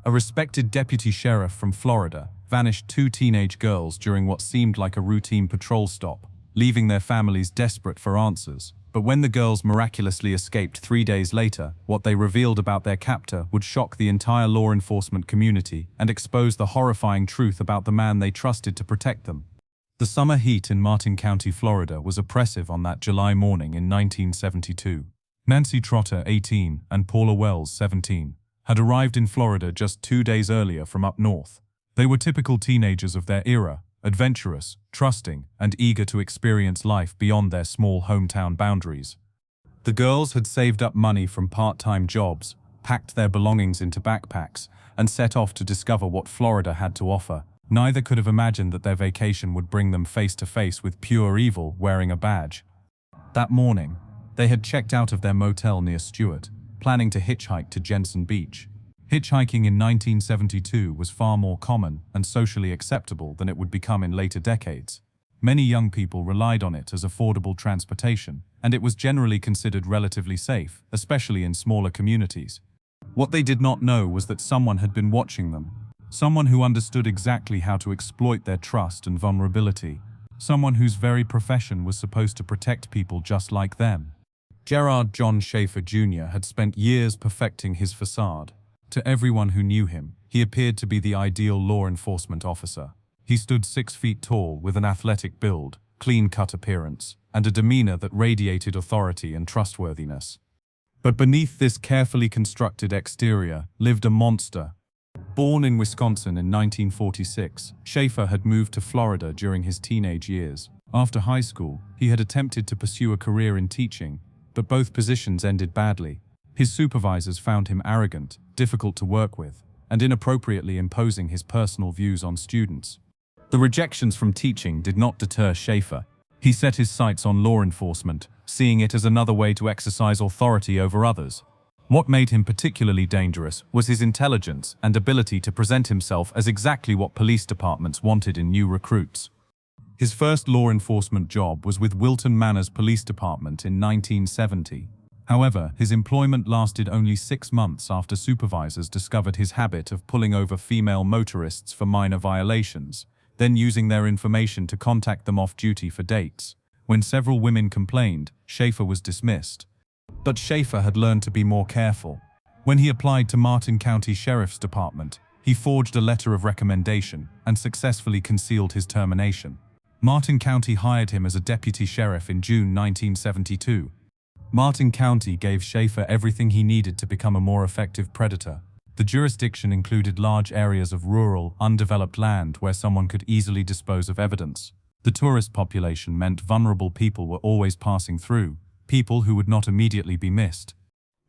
A respected deputy sheriff from Florida vanished two teenage girls during what seemed like a routine patrol stop, leaving their families desperate for answers. But when the girls miraculously escaped 3 days later, what they revealed about their captor would shock the entire law enforcement community and expose the horrifying truth about the man they trusted to protect them. The summer heat in Martin County, Florida was oppressive on that July morning in 1972. Nancy Trotter, 18, and Paula Wells, 17, had arrived in Florida just 2 days earlier from up north. They were typical teenagers of their era, adventurous, trusting, and eager to experience life beyond their small hometown boundaries. The girls had saved up money from part-time jobs, packed their belongings into backpacks, and set off to discover what Florida had to offer. Neither could have imagined that their vacation would bring them face to face with pure evil wearing a badge. That morning, they had checked out of their motel near Stewart, planning to hitchhike to Jensen Beach. Hitchhiking in 1972 was far more common and socially acceptable than it would become in later decades. Many young people relied on it as affordable transportation, and it was generally considered relatively safe, especially in smaller communities. What they did not know was that someone had been watching them, someone who understood exactly how to exploit their trust and vulnerability, someone whose very profession was supposed to protect people just like them. Gerard John Schaefer Jr. had spent years perfecting his facade. To everyone who knew him, he appeared to be the ideal law enforcement officer. He stood 6 feet tall with an athletic build, clean-cut appearance, and a demeanor that radiated authority and trustworthiness. But beneath this carefully constructed exterior lived a monster. Born in Wisconsin in 1946, Schaefer had moved to Florida during his teenage years. After high school, he had attempted to pursue a career in teaching, but both positions ended badly. His supervisors found him arrogant, difficult to work with, and inappropriately imposing his personal views on students. The rejections from teaching did not deter Schaefer. He set his sights on law enforcement, seeing it as another way to exercise authority over others. What made him particularly dangerous was his intelligence and ability to present himself as exactly what police departments wanted in new recruits. His first law enforcement job was with Wilton Manors Police Department in 1970. However, his employment lasted only 6 months after supervisors discovered his habit of pulling over female motorists for minor violations, then using their information to contact them off-duty for dates. When several women complained, Schaefer was dismissed. But Schaefer had learned to be more careful. When he applied to Martin County Sheriff's Department, he forged a letter of recommendation and successfully concealed his termination. Martin County hired him as a deputy sheriff in June 1972. Martin County gave Schaefer everything he needed to become a more effective predator. The jurisdiction included large areas of rural, undeveloped land where someone could easily dispose of evidence. The tourist population meant vulnerable people were always passing through, people who would not immediately be missed.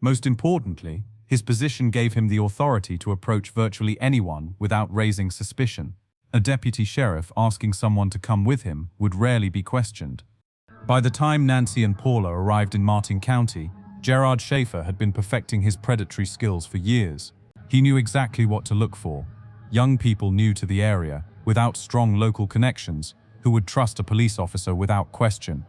Most importantly, his position gave him the authority to approach virtually anyone without raising suspicion. A deputy sheriff asking someone to come with him would rarely be questioned. By the time Nancy and Paula arrived in Martin County, Gerard Schaefer had been perfecting his predatory skills for years. He knew exactly what to look for. Young people new to the area, without strong local connections, who would trust a police officer without question.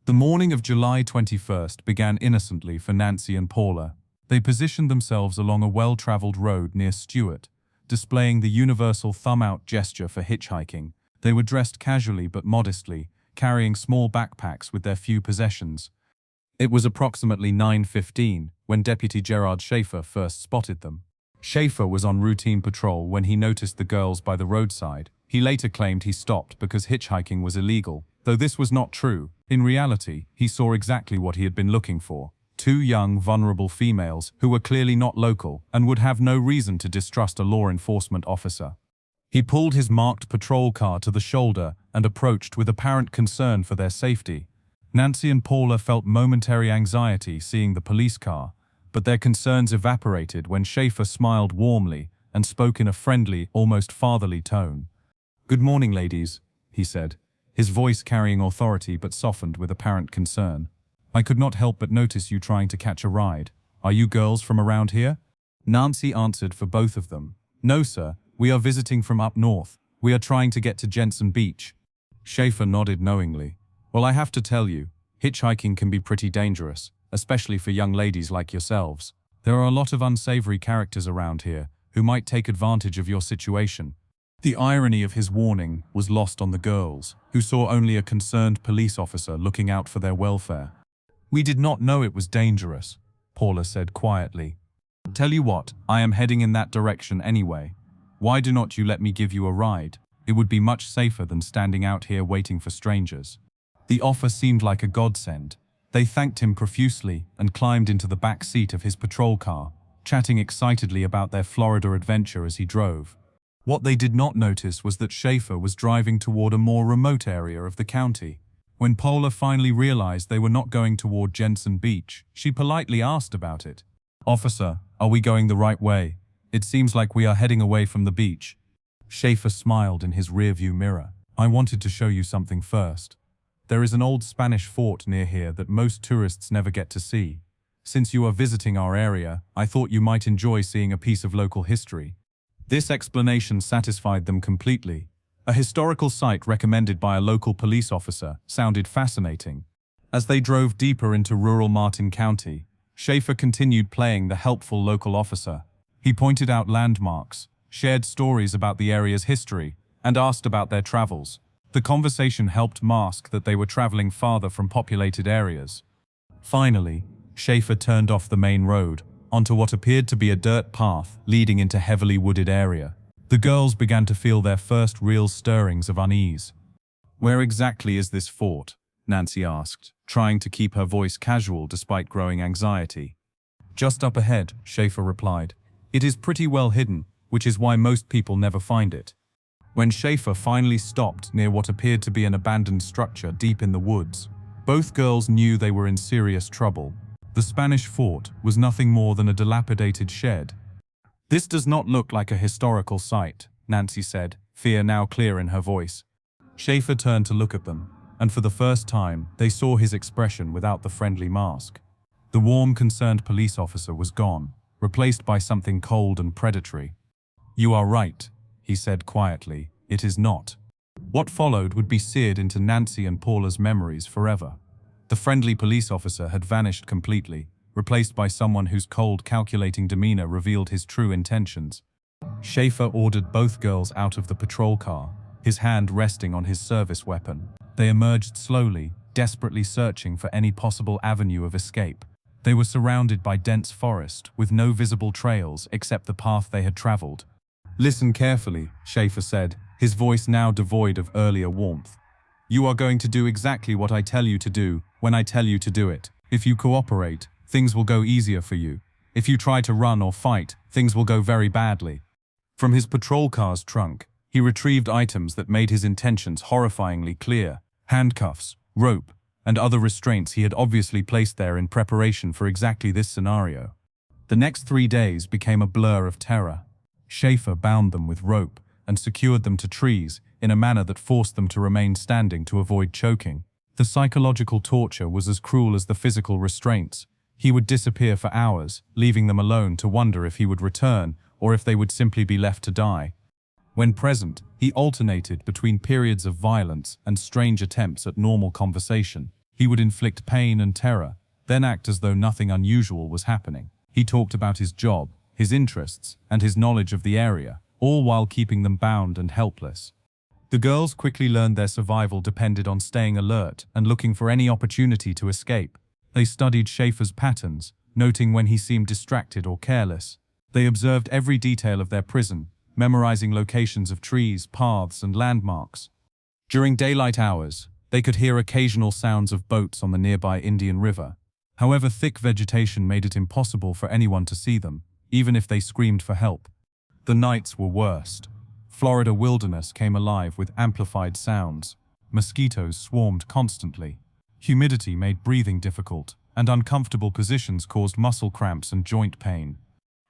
The morning of July 21st began innocently for Nancy and Paula. They positioned themselves along a well-traveled road near Stewart, displaying the universal thumb-out gesture for hitchhiking. They were dressed casually but modestly, carrying small backpacks with their few possessions. It was approximately 9:15 when Deputy Gerard Schaefer first spotted them. Schaefer was on routine patrol when he noticed the girls by the roadside. He later claimed he stopped because hitchhiking was illegal, though this was not true. In reality, he saw exactly what he had been looking for: 2 young, vulnerable females who were clearly not local and would have no reason to distrust a law enforcement officer. He pulled his marked patrol car to the shoulder and approached with apparent concern for their safety. Nancy and Paula felt momentary anxiety seeing the police car, but their concerns evaporated when Schaefer smiled warmly and spoke in a friendly, almost fatherly tone. "Good morning, ladies," he said, his voice carrying authority but softened with apparent concern. "I could not help but notice you trying to catch a ride. Are you girls from around here?" Nancy answered for both of them. "No, sir. We are visiting from up north. We are trying to get to Jensen Beach." Schaefer nodded knowingly. "Well, I have to tell you, hitchhiking can be pretty dangerous, especially for young ladies like yourselves. There are a lot of unsavory characters around here, who might take advantage of your situation. The irony of his warning was lost on the girls, who saw only a concerned police officer looking out for their welfare. "We did not know it was dangerous," Paula said quietly. "Tell you what, I am heading in that direction anyway. Why do not you let me give you a ride? It would be much safer than standing out here waiting for strangers." The offer seemed like a godsend. They thanked him profusely and climbed into the back seat of his patrol car, chatting excitedly about their Florida adventure as he drove. What they did not notice was that Schaefer was driving toward a more remote area of the county. When Paula finally realized they were not going toward Jensen Beach, she politely asked about it. "Officer, are we going the right way? It seems like we are heading away from the beach." Schaefer smiled in his rearview mirror. "I wanted to show you something first. There is an old Spanish fort near here that most tourists never get to see. Since you are visiting our area, I thought you might enjoy seeing a piece of local history." This explanation satisfied them completely. A historical site recommended by a local police officer sounded fascinating. As they drove deeper into rural Martin County, Schaefer continued playing the helpful local officer. He pointed out landmarks, shared stories about the area's history, and asked about their travels. The conversation helped mask that they were traveling farther from populated areas. Finally, Schaefer turned off the main road, onto what appeared to be a dirt path leading into heavily wooded area. The girls began to feel their first real stirrings of unease. "Where exactly is this fort?" Nancy asked, trying to keep her voice casual despite growing anxiety. "Just up ahead," Schaefer replied. "It is pretty well hidden, which is why most people never find it." When Schaefer finally stopped near what appeared to be an abandoned structure deep in the woods, both girls knew they were in serious trouble. The Spanish fort was nothing more than a dilapidated shed. "This does not look like a historical site," Nancy said, fear now clear in her voice. Schaefer turned to look at them, and for the first time, they saw his expression without the friendly mask. The warm, concerned police officer was gone, replaced by something cold and predatory. "You are right," he said quietly, "it is not." What followed would be seared into Nancy and Paula's memories forever. The friendly police officer had vanished completely, replaced by someone whose cold, calculating demeanor revealed his true intentions. Schaefer ordered both girls out of the patrol car, his hand resting on his service weapon. They emerged slowly, desperately searching for any possible avenue of escape. They were surrounded by dense forest, with no visible trails except the path they had traveled. "Listen carefully," Schaefer said, his voice now devoid of earlier warmth. "You are going to do exactly what I tell you to do, when I tell you to do it. If you cooperate, things will go easier for you. If you try to run or fight, things will go very badly." From his patrol car's trunk, he retrieved items that made his intentions horrifyingly clear: handcuffs, rope, and other restraints he had obviously placed there in preparation for exactly this scenario. The next 3 days became a blur of terror. Schaefer bound them with rope and secured them to trees in a manner that forced them to remain standing to avoid choking. The psychological torture was as cruel as the physical restraints. He would disappear for hours, leaving them alone to wonder if he would return or if they would simply be left to die. When present, he alternated between periods of violence and strange attempts at normal conversation. He would inflict pain and terror, then act as though nothing unusual was happening. He talked about his job, his interests, and his knowledge of the area, all while keeping them bound and helpless. The girls quickly learned their survival depended on staying alert and looking for any opportunity to escape. They studied Schaefer's patterns, noting when he seemed distracted or careless. They observed every detail of their prison, memorizing locations of trees, paths, and landmarks. During daylight hours, they could hear occasional sounds of boats on the nearby Indian River. However, thick vegetation made it impossible for anyone to see them, even if they screamed for help. The nights were worst. Florida wilderness came alive with amplified sounds. Mosquitoes swarmed constantly. Humidity made breathing difficult, and uncomfortable positions caused muscle cramps and joint pain.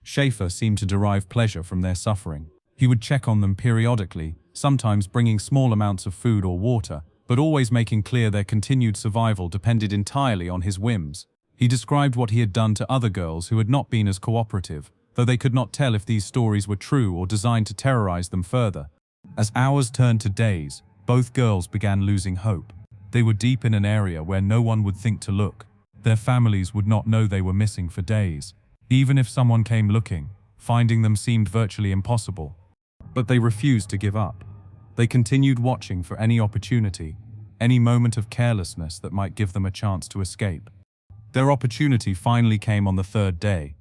Schaefer seemed to derive pleasure from their suffering. He would check on them periodically, sometimes bringing small amounts of food or water, but always making clear their continued survival depended entirely on his whims. He described what he had done to other girls who had not been as cooperative, though they could not tell if these stories were true or designed to terrorize them further. As hours turned to days, both girls began losing hope. They were deep in an area where no one would think to look. Their families would not know they were missing for days. Even if someone came looking, Finding them seemed virtually impossible. But they refused to give up. They continued watching for any opportunity, any moment of carelessness that might give them a chance to escape. Their opportunity finally came on the third day.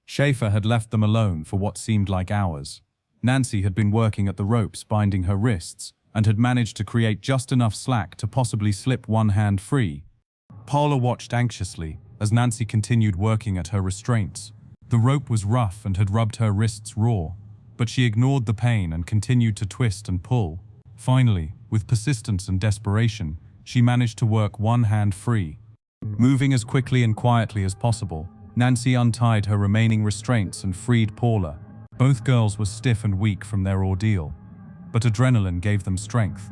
Schaefer had left them alone for what seemed like hours. Nancy had been working at the ropes binding her wrists and had managed to create just enough slack to possibly slip one hand free. Paula watched anxiously as Nancy continued working at her restraints. The rope was rough and had rubbed her wrists raw, but she ignored the pain and continued to twist and pull. Finally, with persistence and desperation, she managed to work one hand free. Moving as quickly and quietly as possible, Nancy untied her remaining restraints and freed Paula. Both girls were stiff and weak from their ordeal, but adrenaline gave them strength.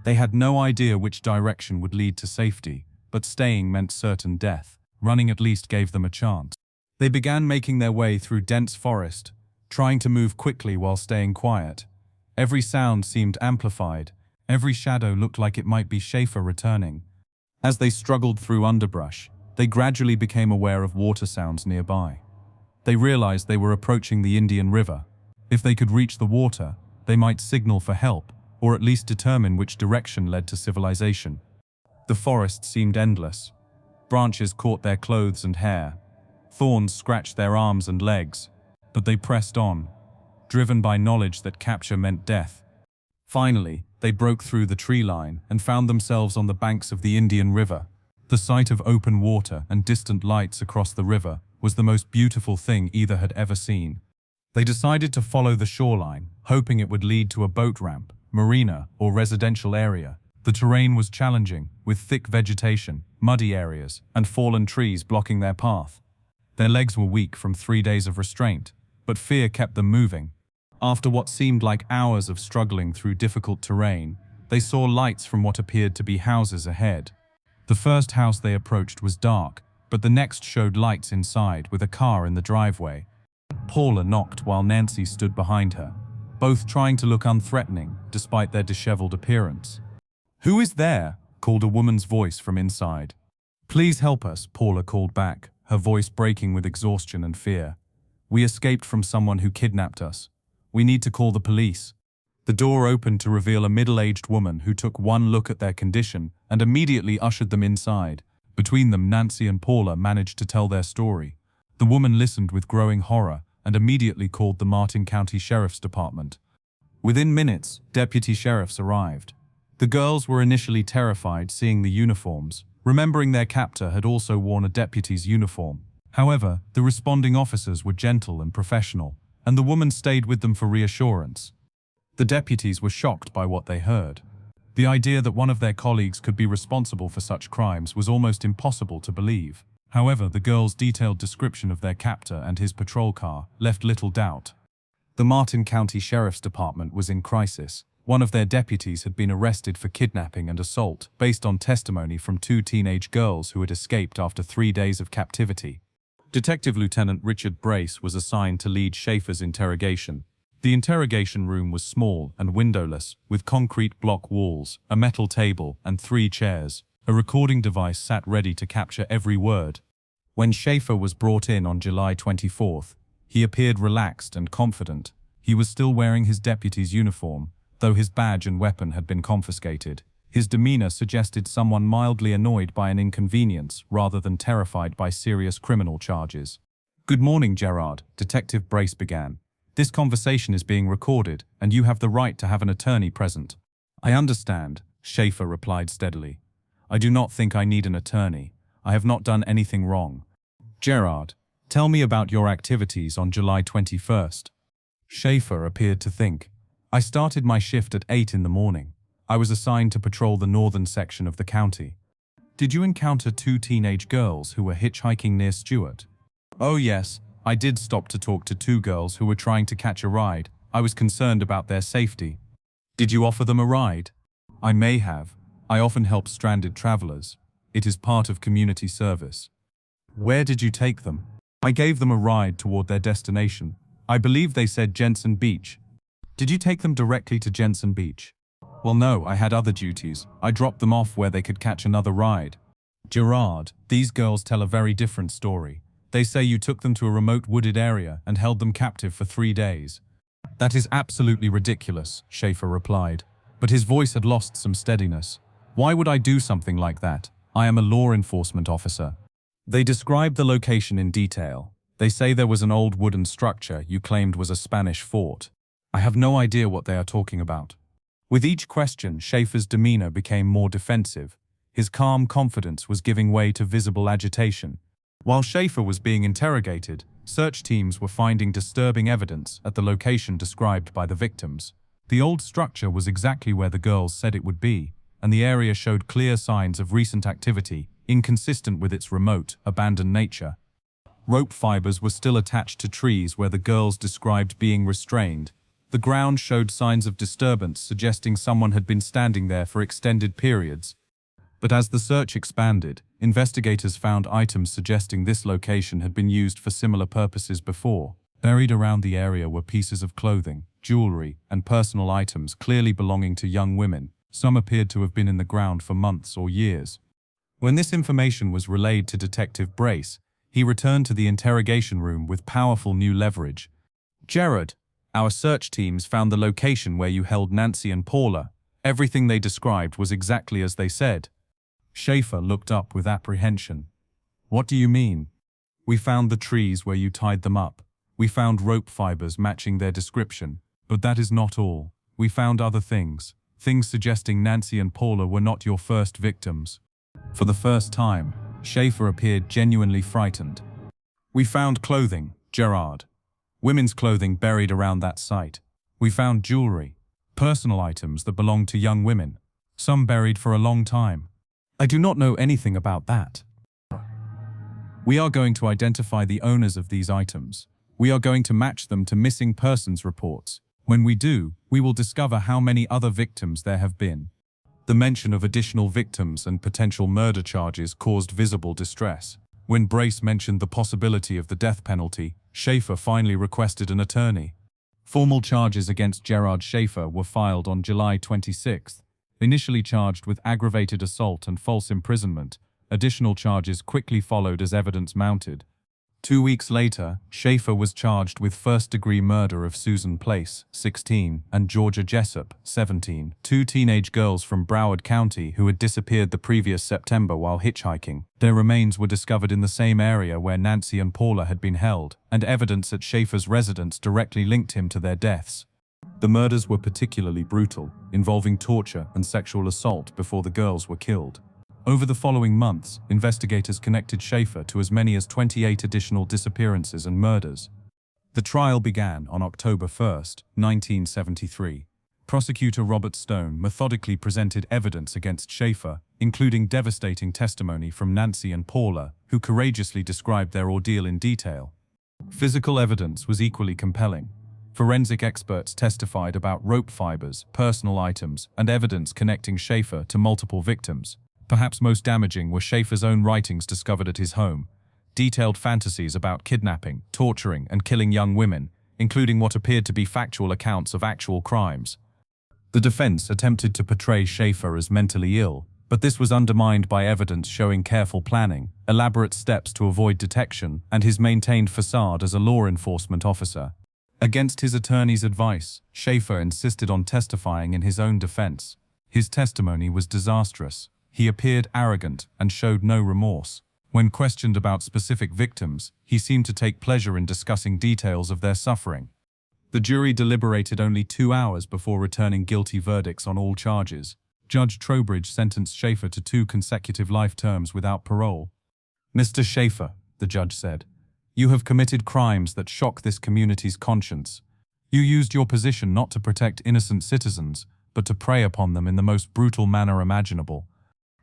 They had no idea which direction would lead to safety, but staying meant certain death. Running at least gave them a chance. They began making their way through dense forest, trying to move quickly while staying quiet. Every sound seemed amplified. Every shadow looked like it might be Schaefer returning. As they struggled through underbrush, they gradually became aware of water sounds nearby. They realized they were approaching the Indian River. If they could reach the water, they might signal for help, or at least determine which direction led to civilization. The forest seemed endless. Branches caught their clothes and hair. Thorns scratched their arms and legs, but they pressed on, driven by knowledge that capture meant death. Finally, they broke through the tree line and found themselves on the banks of the Indian River. The sight of open water and distant lights across the river was the most beautiful thing either had ever seen. They decided to follow the shoreline, hoping it would lead to a boat ramp, marina, or residential area. The terrain was challenging, with thick vegetation, muddy areas, and fallen trees blocking their path. Their legs were weak from 3 days of restraint, but fear kept them moving. After what seemed like hours of struggling through difficult terrain, they saw lights from what appeared to be houses ahead. The first house they approached was dark, but the next showed lights inside with a car in the driveway. Paula knocked while Nancy stood behind her, both trying to look unthreatening despite their disheveled appearance. "Who is there?" called a woman's voice from inside. "Please help us," Paula called back, her voice breaking with exhaustion and fear. "We escaped from someone who kidnapped us. We need to call the police." The door opened to reveal a middle-aged woman who took one look at their condition and immediately ushered them inside. Between them, Nancy and Paula managed to tell their story. The woman listened with growing horror and immediately called the Martin County Sheriff's Department. Within minutes, deputy sheriffs arrived. The girls were initially terrified seeing the uniforms, remembering their captor had also worn a deputy's uniform. However, the responding officers were gentle and professional, and the woman stayed with them for reassurance. The deputies were shocked by what they heard. The idea that one of their colleagues could be responsible for such crimes was almost impossible to believe. However, the girls' detailed description of their captor and his patrol car left little doubt. The Martin County Sheriff's Department was in crisis. One of their deputies had been arrested for kidnapping and assault, based on testimony from 2 teenage girls who had escaped after 3 days of captivity. Detective Lieutenant Richard Brace was assigned to lead Schaefer's interrogation. The interrogation room was small and windowless, with concrete block walls, a metal table, and 3 chairs. A recording device sat ready to capture every word. When Schaefer was brought in on July 24th, he appeared relaxed and confident. He was still wearing his deputy's uniform, though his badge and weapon had been confiscated. His demeanor suggested someone mildly annoyed by an inconvenience rather than terrified by serious criminal charges. "Good morning, Gerard," Detective Brace began. "This conversation is being recorded, and you have the right to have an attorney present." "I understand," Schaefer replied steadily. "I do not think I need an attorney. I have not done anything wrong." "Gerard, tell me about your activities on July 21st. Schaefer appeared to think. "I started my shift at 8 in the morning. I was assigned to patrol the northern section of the county." "Did you encounter 2 teenage girls who were hitchhiking near Stewart?" "Oh yes, I did stop to talk to 2 girls who were trying to catch a ride. I was concerned about their safety." "Did you offer them a ride?" "I may have. I often help stranded travelers. It is part of community service." "Where did you take them?" "I gave them a ride toward their destination. I believe they said Jensen Beach." "Did you take them directly to Jensen Beach?" "Well, no, I had other duties. I dropped them off where they could catch another ride." "Gerard, these girls tell a very different story. They say you took them to a remote wooded area and held them captive for 3 days. That is absolutely ridiculous, Schaefer replied, but his voice had lost some steadiness. Why would I do something like that? I am a law enforcement officer. They described the location in detail. They say there was an old wooden structure you claimed was a Spanish fort. I have no idea what they are talking about. With each question, Schaefer's demeanor became more defensive. His calm confidence was giving way to visible agitation. While Schaefer was being interrogated, search teams were finding disturbing evidence at the location described by the victims. The old structure was exactly where the girls said it would be, and the area showed clear signs of recent activity, inconsistent with its remote, abandoned nature. Rope fibers were still attached to trees where the girls described being restrained. The ground showed signs of disturbance, suggesting someone had been standing there for extended periods. But as the search expanded, investigators found items suggesting this location had been used for similar purposes before. Buried around the area were pieces of clothing, jewelry, and personal items clearly belonging to young women. Some appeared to have been in the ground for months or years. When this information was relayed to Detective Brace, he returned to the interrogation room with powerful new leverage. "Gerard, our search teams found the location where you held Nancy and Paula. Everything they described was exactly as they said." Schaefer looked up with apprehension. "What do you mean?" "We found the trees where you tied them up. We found rope fibers matching their description. But that is not all. We found other things. Things suggesting Nancy and Paula were not your first victims." For the first time, Schaefer appeared genuinely frightened. "We found clothing, Gerard. Women's clothing buried around that site. We found jewelry, personal items that belonged to young women, some buried for a long time. I do not know anything about that. We are going to identify the owners of these items. We are going to match them to missing persons reports. When we do, we will discover how many other victims there have been." The mention of additional victims and potential murder charges caused visible distress. When Brace mentioned the possibility of the death penalty, Schaefer finally requested an attorney. Formal charges against Gerard Schaefer were filed on July 26th. Initially charged with aggravated assault and false imprisonment, additional charges quickly followed as evidence mounted. 2 weeks later, Schaefer was charged with first-degree murder of Susan Place, 16, and Georgia Jessup, 17, two teenage girls from Broward County who had disappeared the previous September while hitchhiking. Their remains were discovered in the same area where Nancy and Paula had been held, and evidence at Schaefer's residence directly linked him to their deaths. The murders were particularly brutal, involving torture and sexual assault before the girls were killed. Over the following months, investigators connected Schaefer to as many as 28 additional disappearances and murders. The trial began on October 1, 1973. Prosecutor Robert Stone methodically presented evidence against Schaefer, including devastating testimony from Nancy and Paula, who courageously described their ordeal in detail. Physical evidence was equally compelling. Forensic experts testified about rope fibers, personal items, and evidence connecting Schaefer to multiple victims. Perhaps most damaging were Schaefer's own writings discovered at his home. Detailed fantasies about kidnapping, torturing, and killing young women, including what appeared to be factual accounts of actual crimes. The defense attempted to portray Schaefer as mentally ill, but this was undermined by evidence showing careful planning, elaborate steps to avoid detection, and his maintained facade as a law enforcement officer. Against his attorney's advice, Schaefer insisted on testifying in his own defense. His testimony was disastrous. He appeared arrogant and showed no remorse. When questioned about specific victims, he seemed to take pleasure in discussing details of their suffering. The jury deliberated only 2 hours before returning guilty verdicts on all charges. Judge Trowbridge sentenced Schaefer to 2 consecutive life terms without parole. "Mr. Schaefer," the judge said, "you have committed crimes that shock this community's conscience. You used your position not to protect innocent citizens, but to prey upon them in the most brutal manner imaginable."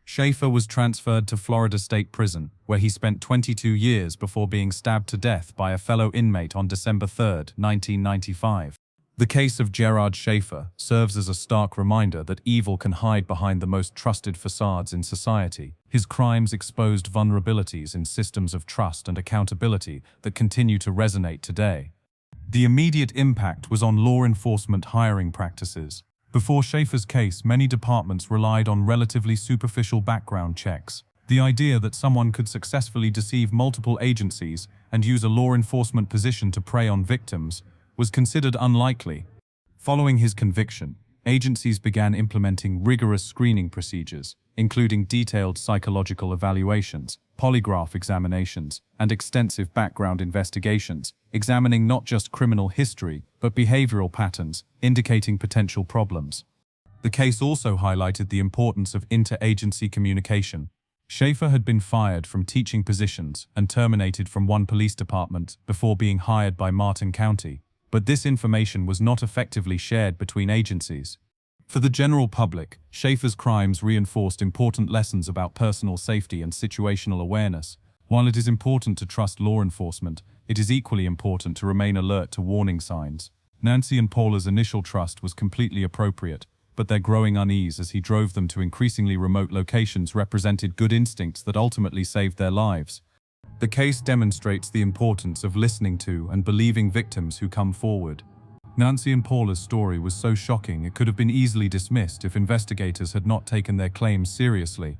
Schaefer was transferred to Florida State Prison, where he spent 22 years before being stabbed to death by a fellow inmate on December 3, 1995. The case of Gerard Schaefer serves as a stark reminder that evil can hide behind the most trusted facades in society. His crimes exposed vulnerabilities in systems of trust and accountability that continue to resonate today. The immediate impact was on law enforcement hiring practices. Before Schaefer's case, many departments relied on relatively superficial background checks. The idea that someone could successfully deceive multiple agencies and use a law enforcement position to prey on victims was considered unlikely. Following his conviction, agencies began implementing rigorous screening procedures, including detailed psychological evaluations, polygraph examinations, and extensive background investigations, examining not just criminal history, but behavioral patterns, indicating potential problems. The case also highlighted the importance of interagency communication. Schaefer had been fired from teaching positions and terminated from one police department before being hired by Martin County, but this information was not effectively shared between agencies. For the general public, Schaefer's crimes reinforced important lessons about personal safety and situational awareness. While it is important to trust law enforcement, it is equally important to remain alert to warning signs. Nancy and Paula's initial trust was completely appropriate, but their growing unease as he drove them to increasingly remote locations represented good instincts that ultimately saved their lives. The case demonstrates the importance of listening to and believing victims who come forward. Nancy and Paula's story was so shocking it could have been easily dismissed if investigators had not taken their claims seriously.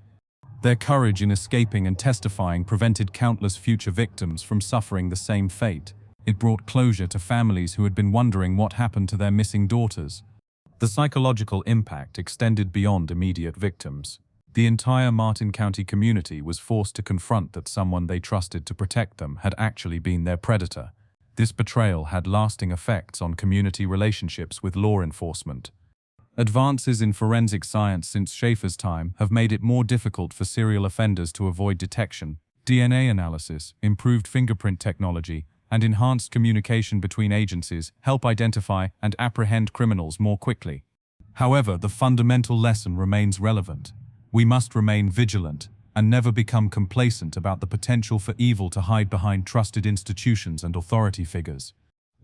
Their courage in escaping and testifying prevented countless future victims from suffering the same fate. It brought closure to families who had been wondering what happened to their missing daughters. The psychological impact extended beyond immediate victims. The entire Martin County community was forced to confront that someone they trusted to protect them had actually been their predator. This betrayal had lasting effects on community relationships with law enforcement. Advances in forensic science since Schaefer's time have made it more difficult for serial offenders to avoid detection. DNA analysis, improved fingerprint technology, and enhanced communication between agencies help identify and apprehend criminals more quickly. However, the fundamental lesson remains relevant. We must remain vigilant and never become complacent about the potential for evil to hide behind trusted institutions and authority figures.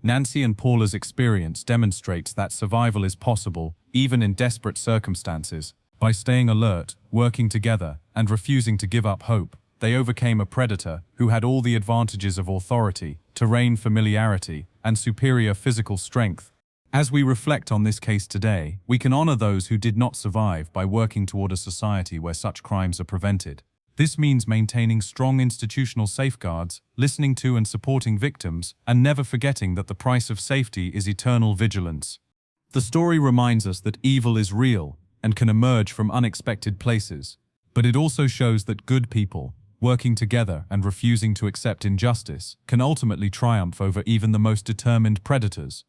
Nancy and Paula's experience demonstrates that survival is possible, even in desperate circumstances. By staying alert, working together, and refusing to give up hope, they overcame a predator who had all the advantages of authority, terrain familiarity, and superior physical strength. As we reflect on this case today, we can honor those who did not survive by working toward a society where such crimes are prevented. This means maintaining strong institutional safeguards, listening to and supporting victims, and never forgetting that the price of safety is eternal vigilance. The story reminds us that evil is real and can emerge from unexpected places, but it also shows that good people, working together and refusing to accept injustice, can ultimately triumph over even the most determined predators.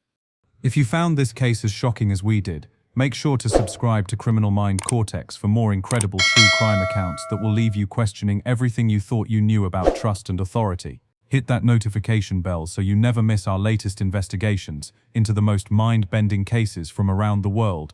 If you found this case as shocking as we did, make sure to subscribe to Criminal Mind Cortex for more incredible true crime accounts that will leave you questioning everything you thought you knew about trust and authority. Hit that notification bell so you never miss our latest investigations into the most mind-bending cases from around the world.